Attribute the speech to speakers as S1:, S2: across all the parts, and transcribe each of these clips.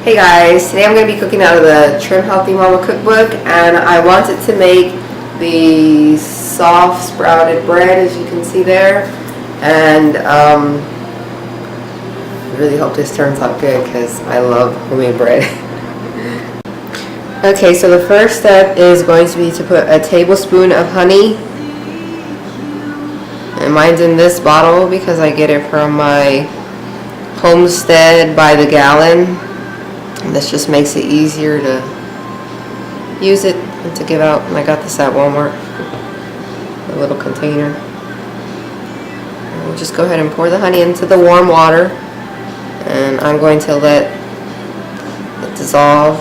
S1: Hey guys, today I'm going to be cooking out of the Trim Healthy Mama cookbook, and I wanted to make the soft sprouted bread, as you can see there, and I really hope this turns out good because I love homemade bread. Okay, so the first step is going to be to put a tablespoon of honey, and mine's in this bottle because I get it from my homestead by the gallon. And this just makes it easier to use it and to give out. And I got this at Walmart, a little container. And we'll just go ahead and pour the honey into the warm water, and I'm going to let it dissolve.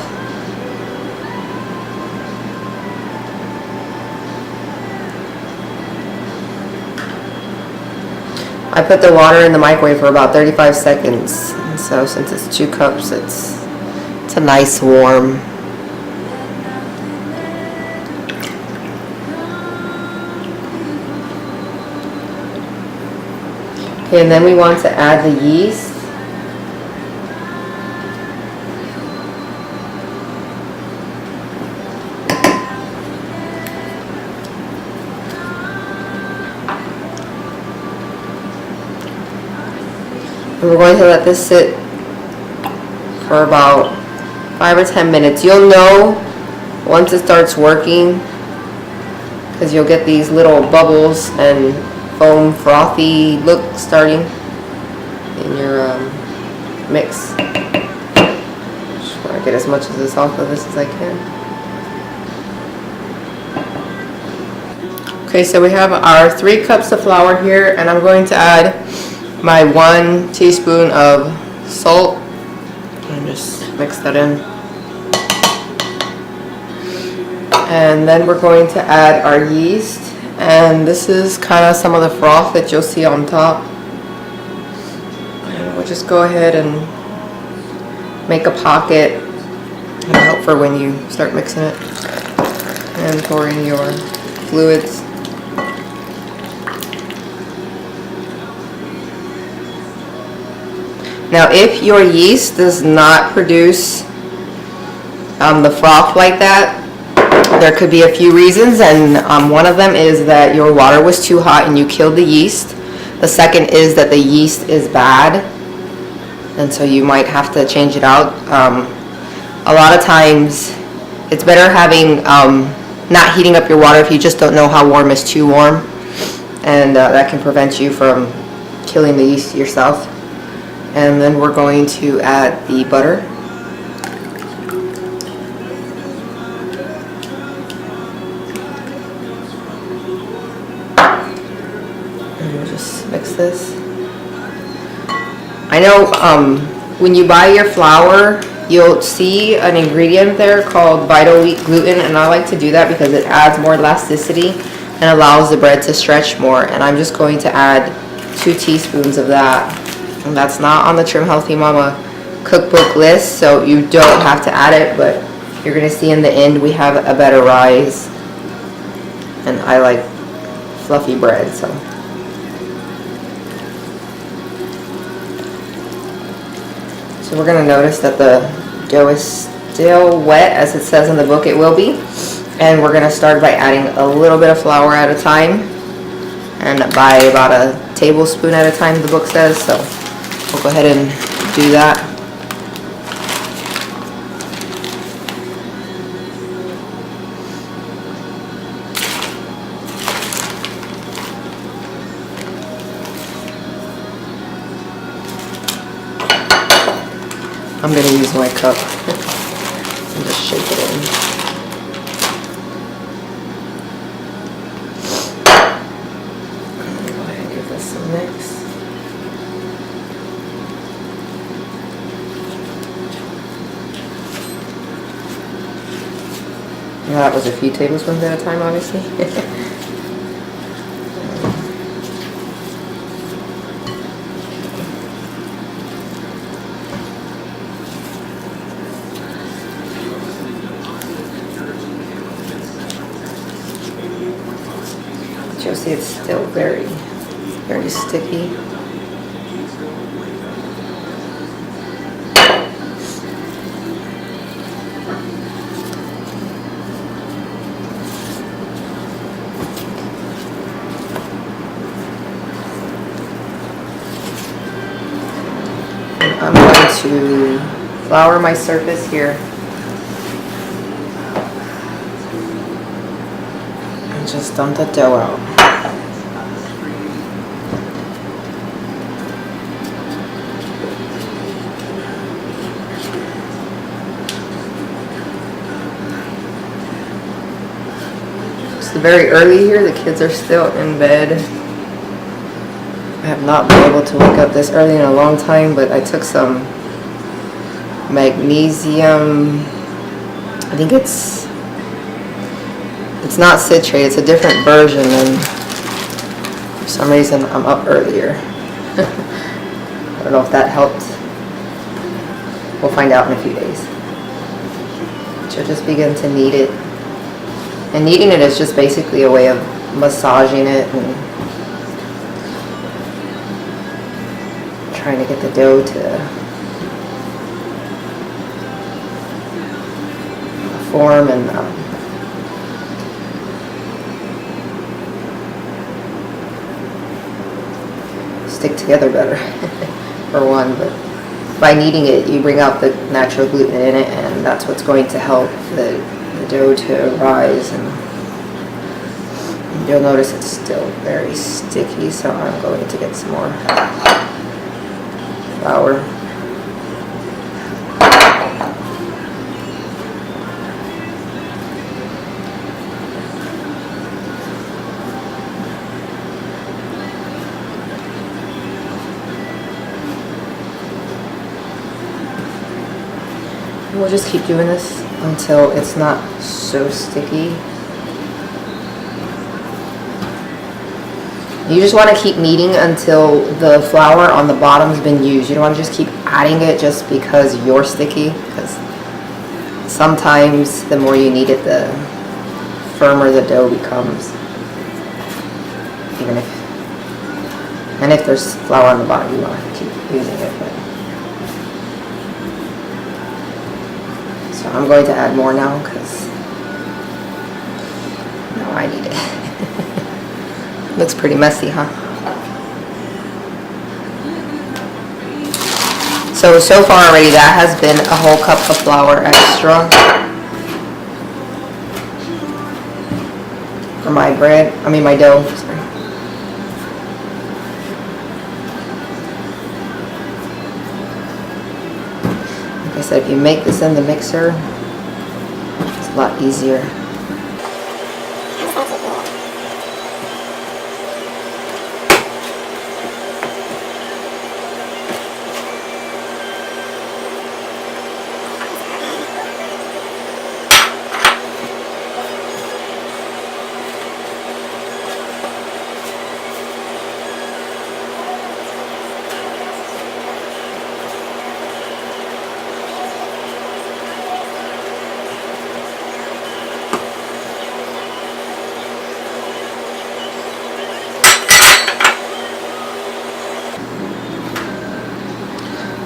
S1: I put the water in the microwave for about 35 seconds. And so since it's 2 cups, it's a nice warm. Okay, and then we want to add the yeast. And we're going to let this sit for about 5 or 10 minutes. You'll know once it starts working because you'll get these little bubbles and foam frothy look starting in your mix. Just want to get as much of this off of this as I can. Okay, so we have our 3 cups of flour here, and I'm going to add my 1 teaspoon of salt and just mix that in. And then we're going to add our yeast, and this is kind of some of the froth that you'll see on top. And we'll just go ahead and make a pocket. It'll help for when you start mixing it. And pour in your fluids. Now, if your yeast does not produce the froth like that, there could be a few reasons, and one of them is that your water was too hot and you killed the yeast. The second is that the yeast is bad, and so you might have to change it out. A lot of times it's better having not heating up your water if you just don't know how warm is too warm, and that can prevent you from killing the yeast yourself. And then we're going to add the butter. And we'll just mix this. I know when you buy your flour, you'll see an ingredient there called Vital Wheat gluten, and I like to do that because it adds more elasticity and allows the bread to stretch more. And I'm just going to add 2 teaspoons of that. And that's not on the Trim Healthy Mama cookbook list, so you don't have to add it, but you're going to see in the end we have a better rise. And I like fluffy bread, so. So we're going to notice that the dough is still wet, as it says in the book it will be. And we're going to start by adding a little bit of flour at a time, and by about a tablespoon at a time, the book says, so we'll go ahead and do that. I'm going to use my cup and just shake it in. Go ahead and give this some mix. Now that was a few tablespoons at a time, obviously. You'll see it's still very, very sticky. going to flour my surface here. And just dump the dough out. It's very early here. The kids are still in bed. I have not been able to wake up this early in a long time, but I took some magnesium. I think it's not citrate, it's a different version, and for some reason I'm up earlier. I don't know if that helped. We'll find out in a few days. So just begin to knead it. And kneading it is just basically a way of massaging it and trying to get the dough to form and stick together better for one, but by kneading it you bring out the natural gluten in it, and that's what's going to help the dough to rise. And you'll notice it's still very sticky, so I'm going to get some more flour. We'll just keep doing this until it's not so sticky. You just want to keep kneading until the flour on the bottom's been used. You don't want to just keep adding it just because you're sticky, because sometimes the more you knead it, the firmer the dough becomes. And if there's flour on the bottom, you want to keep using it. So I'm going to add more now because now I need it. Looks pretty messy, huh? So far already that has been a whole cup of flour extra for my bread, my dough, sorry. Like I said, if you make this in the mixer, it's a lot easier.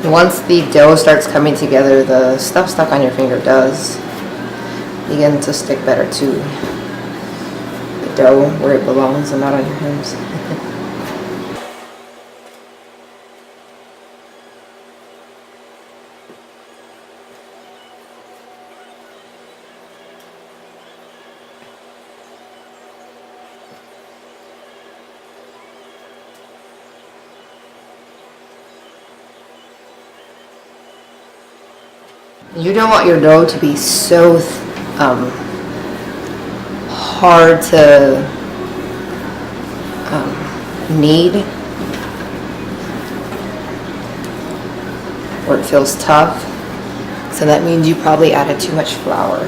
S1: Once the dough starts coming together, the stuff stuck on your finger does begin to stick better to the dough where it belongs and not on your hands. You don't want your dough to be so hard to knead, or it feels tough. So that means you probably added too much flour.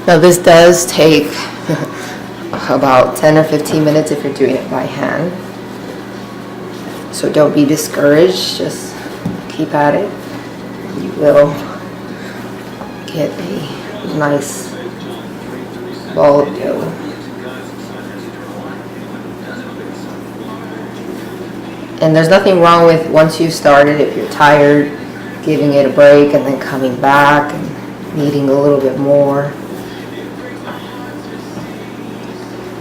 S1: Now this does take about 10 or 15 minutes if you're doing it by hand. So don't be discouraged, just keep at it. You will get a nice ball of dough. And there's nothing wrong with, once you started, if you're tired, giving it a break and then coming back and kneading a little bit more.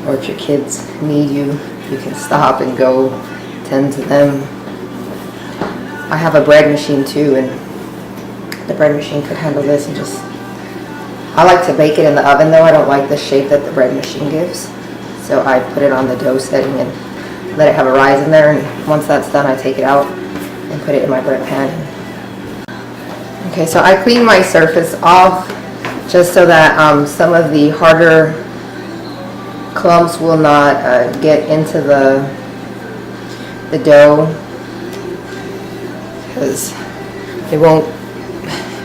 S1: or if your kids need you, you can stop and go tend to them. I have a bread machine too, and the bread machine could handle this. And just, I like to bake it in the oven though. I don't like the shape that the bread machine gives, so I put it on the dough setting and let it have a rise in there, and once that's done I take it out and put it in my bread pan. Okay, so I clean my surface off just so that some of the harder clumps will not get into the dough, because it won't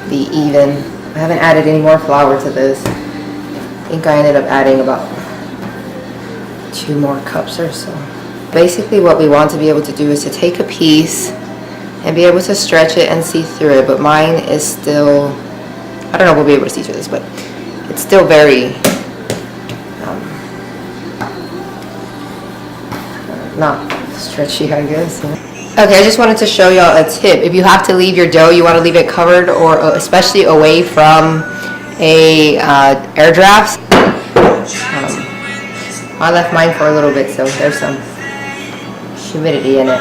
S1: be even. I haven't added any more flour to this. I think I ended up adding about 2 more cups or so. Basically what we want to be able to do is to take a piece and be able to stretch it and see through it, but mine is still, I don't know if we'll be able to see through this, but it's still very not stretchy, I guess. Okay, I just wanted to show y'all a tip. If you have to leave your dough, you want to leave it covered, or especially away from a air draft. I left mine for a little bit, so there's some humidity in it.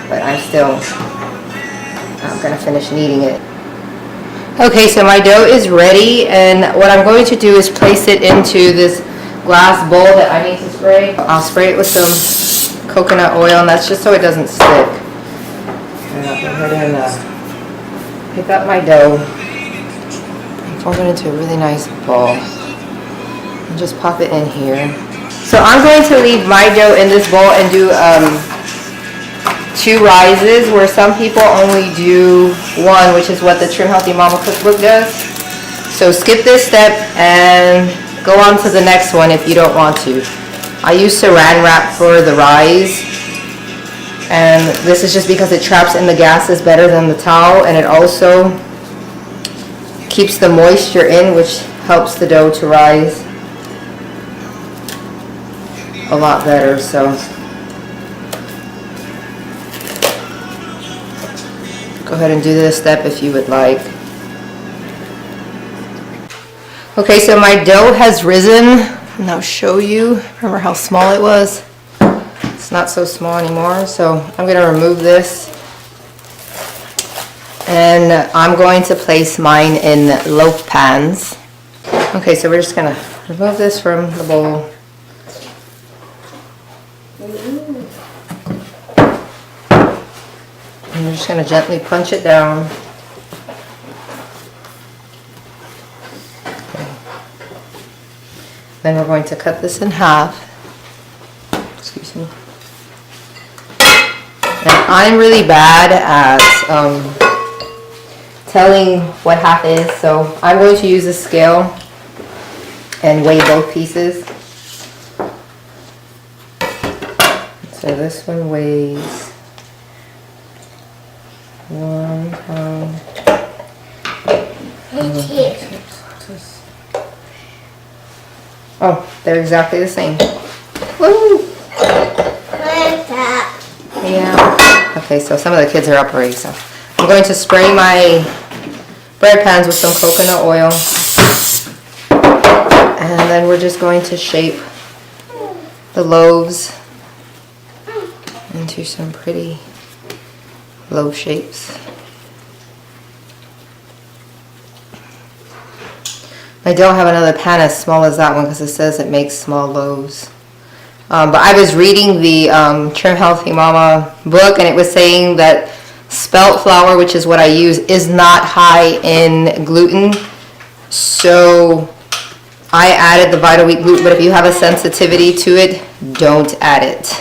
S1: But I'm gonna finish kneading it. Okay, so my dough is ready, and what I'm going to do is place it into this glass bowl that I need to spray. I'll spray it with some coconut oil, and that's just so it doesn't stick. And I'll go ahead and pick up my dough and fold it into a really nice ball and just pop it in here. So I'm going to leave my dough in this bowl and do 2 rises, where some people only do 1, which is what the Trim Healthy Mama cookbook does. So skip this step and go on to the next one if you don't want to. I use saran wrap for the rise, and this is just because it traps in the gases better than the towel, and it also keeps the moisture in, which helps the dough to rise a lot better. So go ahead and do this step if you would like. Okay, so my dough has risen, and I'll show you. Remember how small it was? It's not so small anymore, so I'm going to remove this, and I'm going to place mine in loaf pans. Okay, so we're just going to remove this from the bowl. And we're just going to gently punch it down. Then we're going to cut this in half. Excuse me. And I'm really bad at telling what half is, so I'm going to use a scale and weigh both pieces. So this one weighs 1 pound. Oh, they're exactly the same. Woo! Yeah. Okay, so some of the kids are up already, so I'm going to spray my bread pans with some coconut oil. And then we're just going to shape the loaves into some pretty loaf shapes. I don't have another pan as small as that one because it says it makes small loaves. But I was reading the Trim Healthy Mama book, and it was saying that spelt flour, which is what I use, is not high in gluten. So I added the Vital Wheat gluten, but if you have a sensitivity to it, don't add it.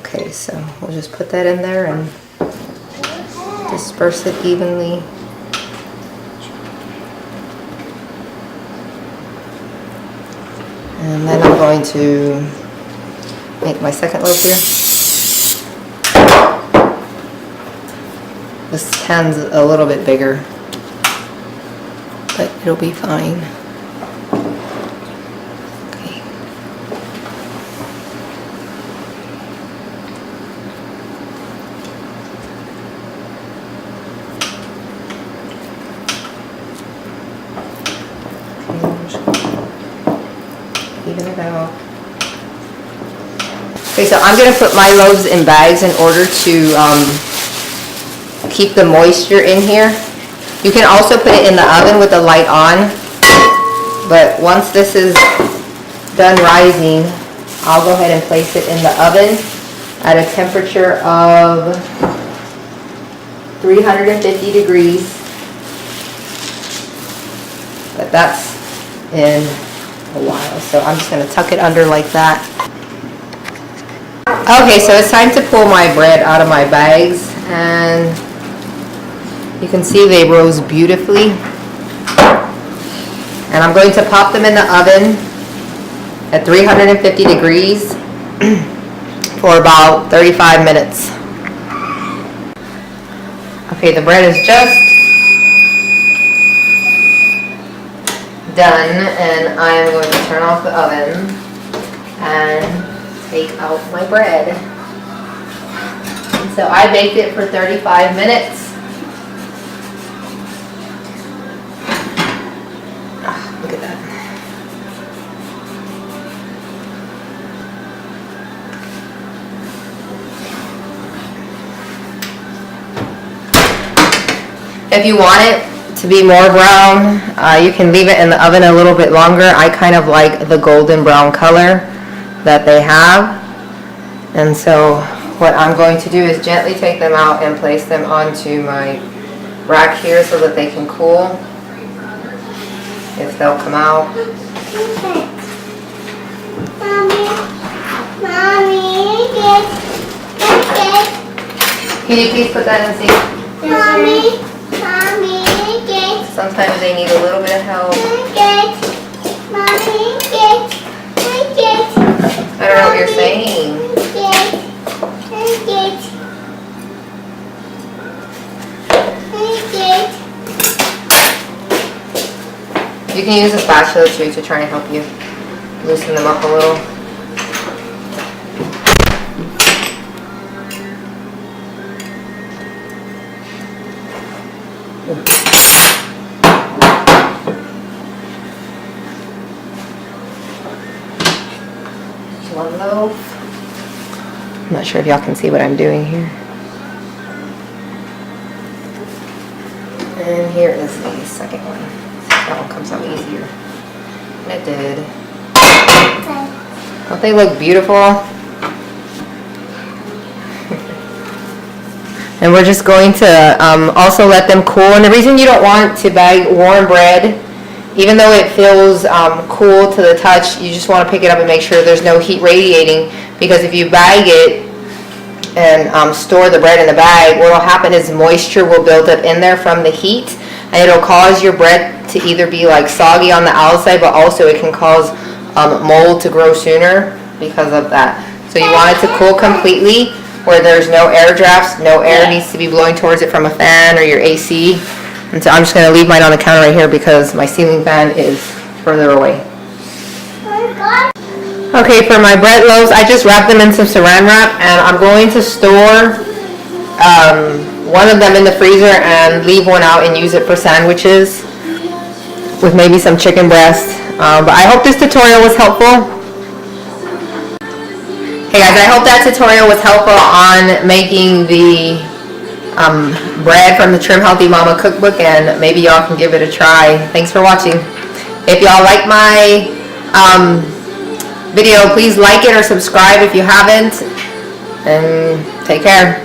S1: Okay, so we'll just put that in there and disperse it evenly. And then I'm going to make my second loaf here. This pan's a little bit bigger, but it'll be fine. Okay. even it out. Okay, so I'm gonna put my loaves in bags in order to keep the moisture in here. You can also put it in the oven with the light on, but once this is done rising, I'll go ahead and place it in the oven at a temperature of 350 degrees. But that's in a while, so I'm just going to tuck it under like that. Okay, so it's time to pull my bread out of my bags, and you can see they rose beautifully. And I'm going to pop them in the oven at 350 degrees for about 35 minutes. Okay, the bread is just done, and I am going to turn off the oven and take out my bread. And so I baked it for 35 minutes. Look at that. If you want it to be more brown, you can leave it in the oven a little bit longer. I kind of like the golden brown color that they have. And so what I'm going to do is gently take them out and place them onto my rack here so that they can cool, if they'll come out. Can you please put that in the sink? Sometimes they need a little bit of help. I don't know what you're saying. You can use a spatula too to try and help you loosen them up a little. One loaf. I'm not sure if y'all can see what I'm doing here. And here is the second one. That one comes out easier. And it did. Don't they look beautiful? And we're just going to also let them cool. And the reason you don't want to bag warm bread, even though it feels cool to the touch, you just want to pick it up and make sure there's no heat radiating, because if you bag it and store the bread in the bag, what will happen is moisture will build up in there from the heat, and it'll cause your bread to either be like soggy on the outside, but also it can cause mold to grow sooner because of that. So you want it to cool completely, where there's no air drafts, no air needs to be blowing towards it from a fan or your AC. And so I'm just going to leave mine on the counter right here because my ceiling fan is further away. Okay, for my bread loaves, I just wrapped them in some saran wrap, and I'm going to store one of them in the freezer and leave one out and use it for sandwiches with maybe some chicken breast. But I hope this tutorial was helpful. Hey guys, I hope that tutorial was helpful on making the bread from the Trim Healthy Mama cookbook, and maybe y'all can give it a try. Thanks for watching. If y'all like my video, please like it or subscribe if you haven't, and take care.